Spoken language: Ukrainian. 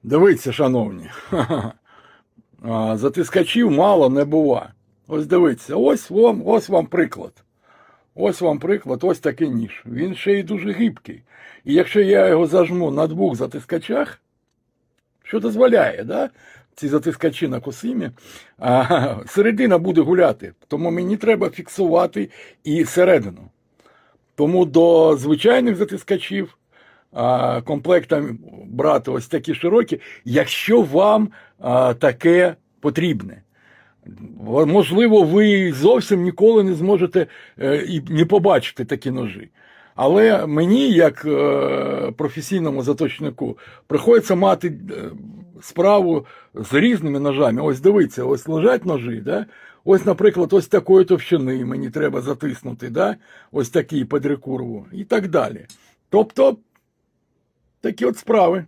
Дивіться, шановні, затискачів мало не бува. Ось дивіться, ось вам приклад. Ось вам приклад, ось такий ніж. Він ще й дуже гибкий. І якщо я його зажму на двох затискачах, що дозволяє, да? Ці затискачі на косимі, середина буде гуляти, тому мені треба фіксувати і середину. Тому до звичайних затискачів комплектом брати ось такі широкі, якщо вам таке потрібне. Можливо, ви зовсім ніколи не зможете і не побачити такі ножі. Але мені, як професійному заточнику, приходиться мати справу з різними ножами. Ось дивіться, ось лежать ножі, да? Ось, наприклад, ось такої товщини мені треба затиснути, да? Ось такий під рекурву і так далі. Тобто, такі от справи.